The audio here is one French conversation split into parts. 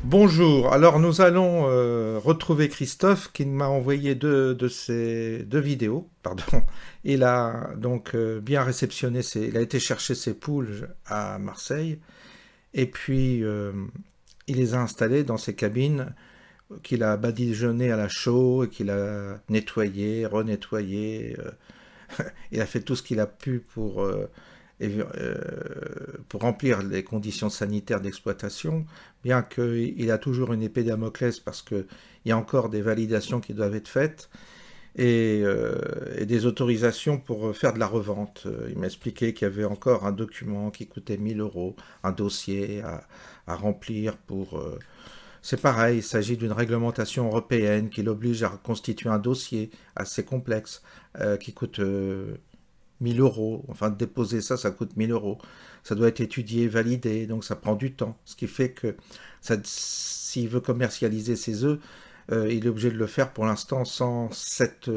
Bonjour, alors nous allons retrouver Christophe qui m'a envoyé deux vidéos. Pardon. Il a donc bien réceptionné, il a été chercher ses poules à Marseille et puis il les a installées dans ses cabines qu'il a badigeonnées à la chaux et qu'il a nettoyées, renettoyées. Il a fait tout ce qu'il a pu pour remplir les conditions sanitaires d'exploitation, bien qu'il a toujours une épée Damoclès parce qu'il y a encore des validations qui doivent être faites et des autorisations pour faire de la revente. Il m'a expliqué qu'il y avait encore un document qui coûtait 1 000 €, un dossier à remplir pour... C'est pareil, il s'agit d'une réglementation européenne qui l'oblige à constituer un dossier assez complexe qui coûte 1 000 €. Enfin, de déposer ça, ça coûte 1 000 €. Ça doit être étudié, validé, donc ça prend du temps. Ce qui fait que s'il veut commercialiser ses œufs, il est obligé de le faire pour l'instant sans cette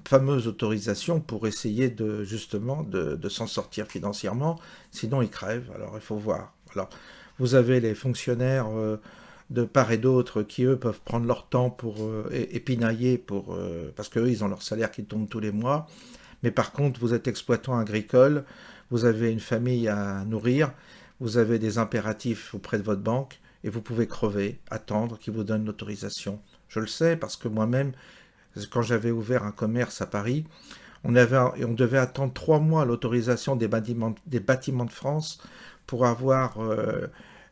fameuse autorisation pour essayer justement de s'en sortir financièrement. Sinon, il crève. Alors, il faut voir. Alors, vous avez les fonctionnaires de part et d'autre qui, eux, peuvent prendre leur temps pour épinailler parce qu'eux, ils ont leur salaire qui tombe tous les mois. Mais par contre, vous êtes exploitant agricole, vous avez une famille à nourrir, vous avez des impératifs auprès de votre banque et vous pouvez crever, attendre qu'ils vous donnent l'autorisation. Je le sais parce que moi-même, quand j'avais ouvert un commerce à Paris, on devait attendre 3 mois l'autorisation des bâtiments de France pour avoir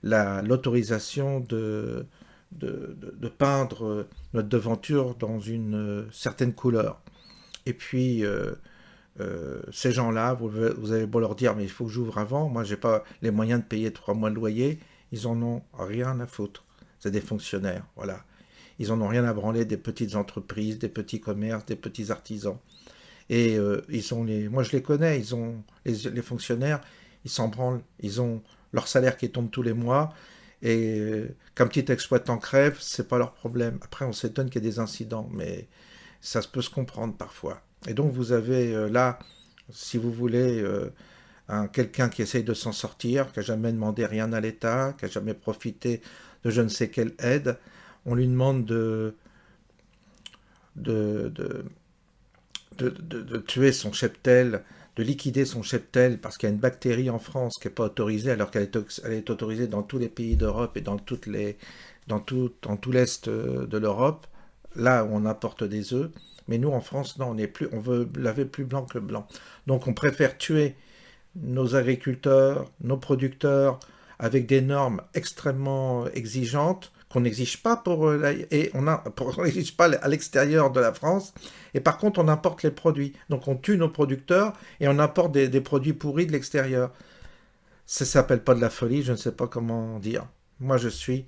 l'autorisation de peindre notre devanture dans une certaine couleur. Et puis... ces gens-là, vous avez beau leur dire mais il faut que j'ouvre avant, moi j'ai pas les moyens de payer 3 mois de loyer, ils en ont rien à foutre. C'est des fonctionnaires, voilà. Ils en ont rien à branler des petites entreprises, des petits commerces, des petits artisans. Et moi je les connais, ils ont les fonctionnaires, ils s'en branlent, ils ont leur salaire qui tombe tous les mois. Et qu'un petit exploitant crève, c'est pas leur problème. Après on s'étonne qu'il y ait des incidents, mais ça peut se comprendre parfois. Et donc vous avez là, si vous voulez, quelqu'un qui essaye de s'en sortir, qui n'a jamais demandé rien à l'État, qui n'a jamais profité de je ne sais quelle aide. On lui demande de tuer son cheptel, de liquider son cheptel parce qu'il y a une bactérie en France qui n'est pas autorisée alors qu'elle est autorisée dans tous les pays d'Europe et dans tout l'Est de l'Europe, là où on importe des œufs. Mais nous, en France, non, on veut laver plus blanc que blanc. Donc, on préfère tuer nos agriculteurs, nos producteurs, avec des normes extrêmement exigeantes, qu'on n'exige pas on n'exige pas à l'extérieur de la France. Et par contre, on importe les produits. Donc, on tue nos producteurs et on importe des produits pourris de l'extérieur. Ça ne s'appelle pas de la folie, je ne sais pas comment dire. Moi, je suis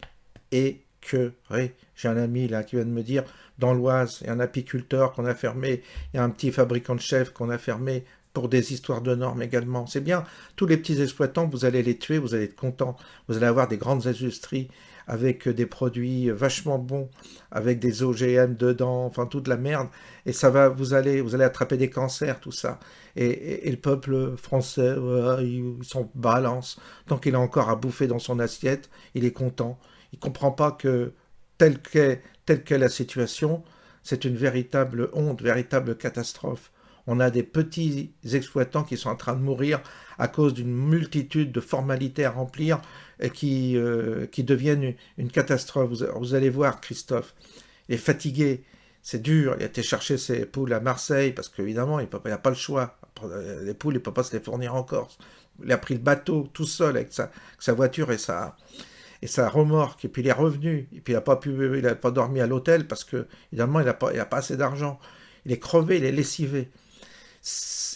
écœuré. J'ai un ami là qui vient de me dire... Dans l'Oise, il y a un apiculteur qu'on a fermé, il y a un petit fabricant de chèvres qu'on a fermé pour des histoires de normes également. C'est bien, tous les petits exploitants, vous allez les tuer, vous allez être contents. Vous allez avoir des grandes industries avec des produits vachement bons, avec des OGM dedans, enfin toute la merde. Et vous allez attraper des cancers, tout ça. Et le peuple français, ils s'en balance. Tant qu'il a encore à bouffer dans son assiette, il est content. Il ne comprend pas que telle qu'est la situation, c'est une véritable honte, véritable catastrophe. On a des petits exploitants qui sont en train de mourir à cause d'une multitude de formalités à remplir et qui deviennent une catastrophe. Vous allez voir, Christophe, il est fatigué, c'est dur, il a été chercher ses poules à Marseille parce qu'évidemment, il n'a pas le choix. Les poules, il ne peut pas se les fournir en Corse. Il a pris le bateau tout seul avec sa voiture et et sa remorque, et puis il est revenu, et puis il a pas dormi à l'hôtel parce que, évidemment, il a pas assez d'argent. Il est crevé, il est lessivé.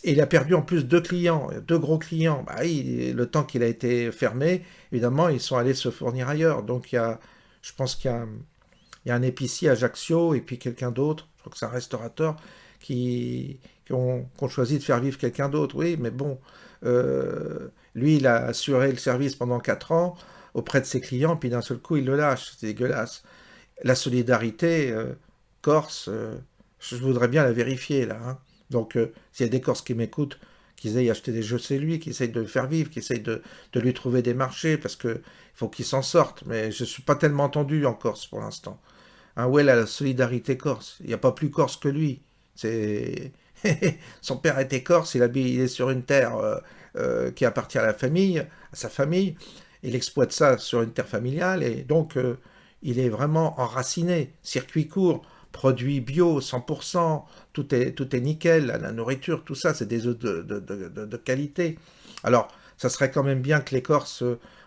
Et il a perdu en plus deux clients, deux gros clients. Bah oui, le temps qu'il a été fermé, évidemment, ils sont allés se fournir ailleurs. Donc je pense qu'il y a un épicier à Ajaccio et puis quelqu'un d'autre, je crois que c'est un restaurateur, qui ont choisi de faire vivre quelqu'un d'autre. Oui, mais bon, lui, il a assuré le service pendant 4 ans auprès de ses clients, puis d'un seul coup, il le lâche. C'est dégueulasse. La solidarité corse, je voudrais bien la vérifier là, hein. Donc, s'il y a des Corses qui m'écoutent, qu'ils aillent acheter des jeux chez lui, qui essayent de le faire vivre, qui essayent de lui trouver des marchés, parce que faut qu'il s'en sorte. Mais je ne suis pas tellement entendu en Corse pour l'instant. Hein, où est la solidarité corse? Il n'y a pas plus corse que lui. C'est son père était corse, il est sur une terre qui appartient à la famille, à sa famille. Il exploite ça sur une terre familiale et donc il est vraiment enraciné. Circuit court, produits bio, 100%, tout est nickel, la nourriture, tout ça, c'est des œufs de qualité. Alors, ça serait quand même bien que les Corses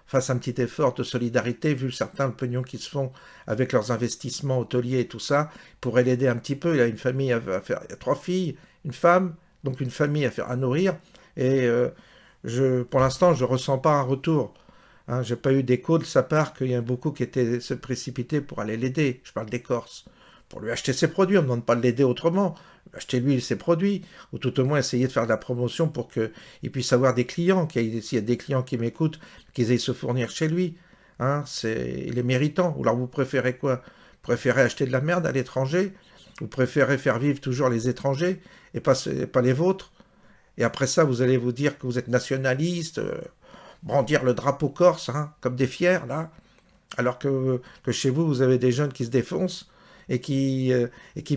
fassent un petit effort de solidarité, vu certains pognon qui se font avec leurs investissements hôteliers et tout ça, pourrait l'aider un petit peu. Il a une famille à faire, il y a 3 filles, une femme, donc une famille à faire à nourrir. Et pour l'instant, je ressens pas un retour. Hein, j'ai pas eu d'écho de sa part qu'il y a beaucoup qui étaient se précipiter pour aller l'aider. Je parle des Corses. Pour lui acheter ses produits, on ne demande pas de l'aider autrement. Acheter lui ses produits, ou tout au moins essayer de faire de la promotion pour qu'il puisse avoir des clients, s'il y a des clients qui m'écoutent, qu'ils aillent se fournir chez lui. Hein, il est méritant. Ou alors vous préférez quoi? Vous préférez acheter de la merde à l'étranger? Vous préférez faire vivre toujours les étrangers et pas les vôtres? Et après ça, vous allez vous dire que vous êtes nationaliste, brandir le drapeau corse, hein, comme des fiers, là, alors que chez vous, vous avez des jeunes qui se défoncent et qui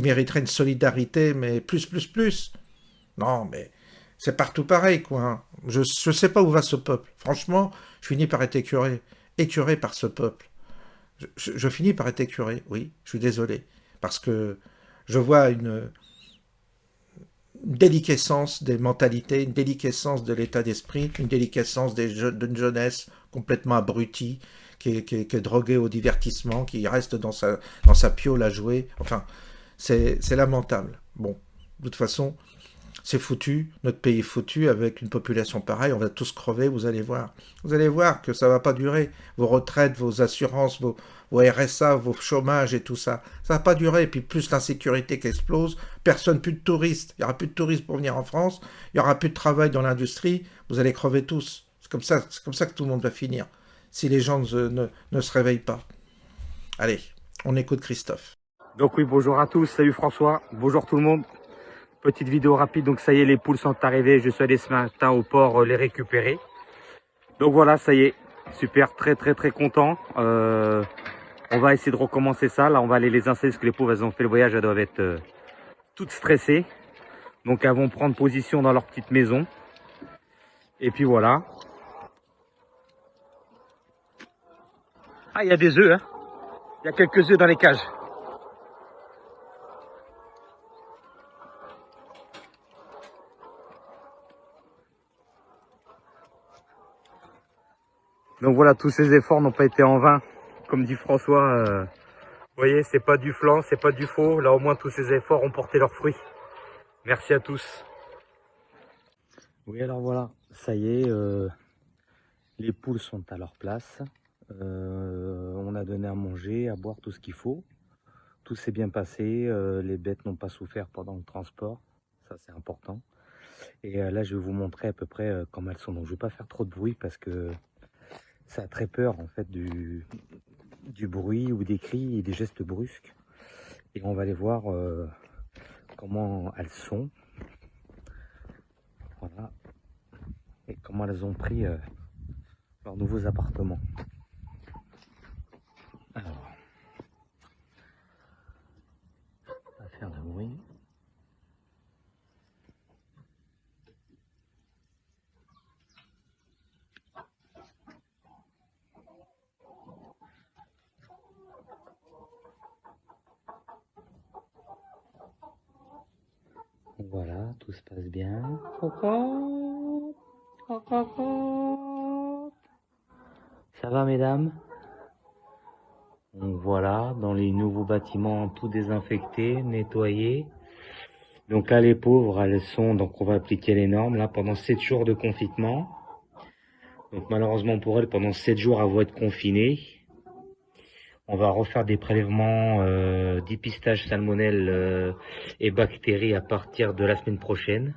mériteraient une solidarité, mais plus, plus, plus. Non, mais c'est partout pareil, quoi, hein. Je ne sais pas où va ce peuple. Franchement, je finis par être écœuré par ce peuple. Je finis par être écœuré, oui, je suis désolé. Parce que je vois une déliquescence des mentalités, une déliquescence de l'état d'esprit, une déliquescence d'une jeunesse complètement abrutie, qui est droguée au divertissement, qui reste dans sa piole à jouer. Enfin, c'est lamentable. Bon, de toute façon, c'est foutu, notre pays est foutu avec une population pareille, on va tous crever, vous allez voir. Vous allez voir que ça va pas durer. Vos retraites, vos assurances, vos RSA, vos chômages et tout ça, ça va pas durer. Et puis plus l'insécurité qui explose, plus de touristes. Il y aura plus de touristes pour venir en France, il y aura plus de travail dans l'industrie, vous allez crever tous. C'est comme ça que tout le monde va finir, si les gens ne se réveillent pas. Allez, on écoute Christophe. Donc oui, bonjour à tous, salut François, bonjour tout le monde. Petite vidéo rapide, donc ça y est, les poules sont arrivées, je suis allé ce matin au port les récupérer. Donc voilà, ça y est, super, très très très content. On va essayer de recommencer ça, là on va aller les installer parce que les poules elles ont fait le voyage, elles doivent être toutes stressées. Donc elles vont prendre position dans leur petite maison. Et puis voilà. Ah, il y a des œufs, hein. Il y a quelques œufs dans les cages. Donc voilà, tous ces efforts n'ont pas été en vain. Comme dit François, vous voyez, c'est pas du flan, c'est pas du faux. Là au moins tous ces efforts ont porté leurs fruits. Merci à tous. Oui, alors voilà, ça y est, les poules sont à leur place. On a donné à manger, à boire tout ce qu'il faut. Tout s'est bien passé, les bêtes n'ont pas souffert pendant le transport, ça c'est important. Et là je vais vous montrer à peu près comment elles sont. Donc je vais pas faire trop de bruit parce que ça a très peur en fait du bruit ou des cris et des gestes brusques. Et on va aller voir comment elles sont. Voilà. Et comment elles ont pris leurs nouveaux appartements. Alors, on va faire de bruit. Voilà, tout se passe bien. Ça va, mesdames? Donc voilà, dans les nouveaux bâtiments, tout désinfecté, nettoyé. Donc là, les pauvres, elles sont, donc on va appliquer les normes, là, pendant 7 jours de confinement. Donc malheureusement pour elles, pendant 7 jours, elles vont être confinées. On va refaire des prélèvements dépistage salmonelle et bactéries à partir de la semaine prochaine.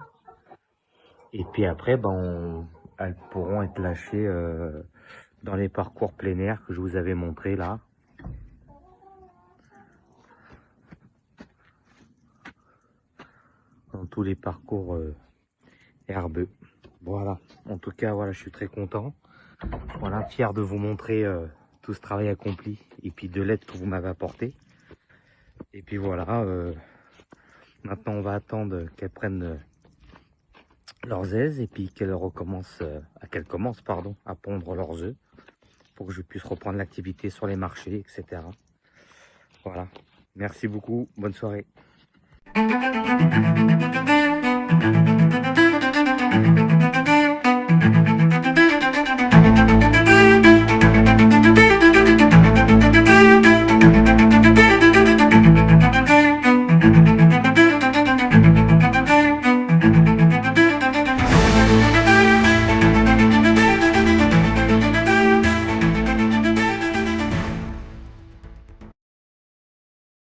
Et puis après, ben, elles pourront être lâchées dans les parcours plein air que je vous avais montré là. Dans tous les parcours herbeux. Voilà, en tout cas, voilà, je suis très content. Voilà, fier de vous montrer tout ce travail accompli et puis de l'aide que vous m'avez apporté. Et puis voilà, maintenant on va attendre qu'elles prennent leurs aises et puis qu'elles recommencent, commencent pardon, à pondre leurs œufs pour que je puisse reprendre l'activité sur les marchés, etc. Voilà, merci beaucoup, bonne soirée.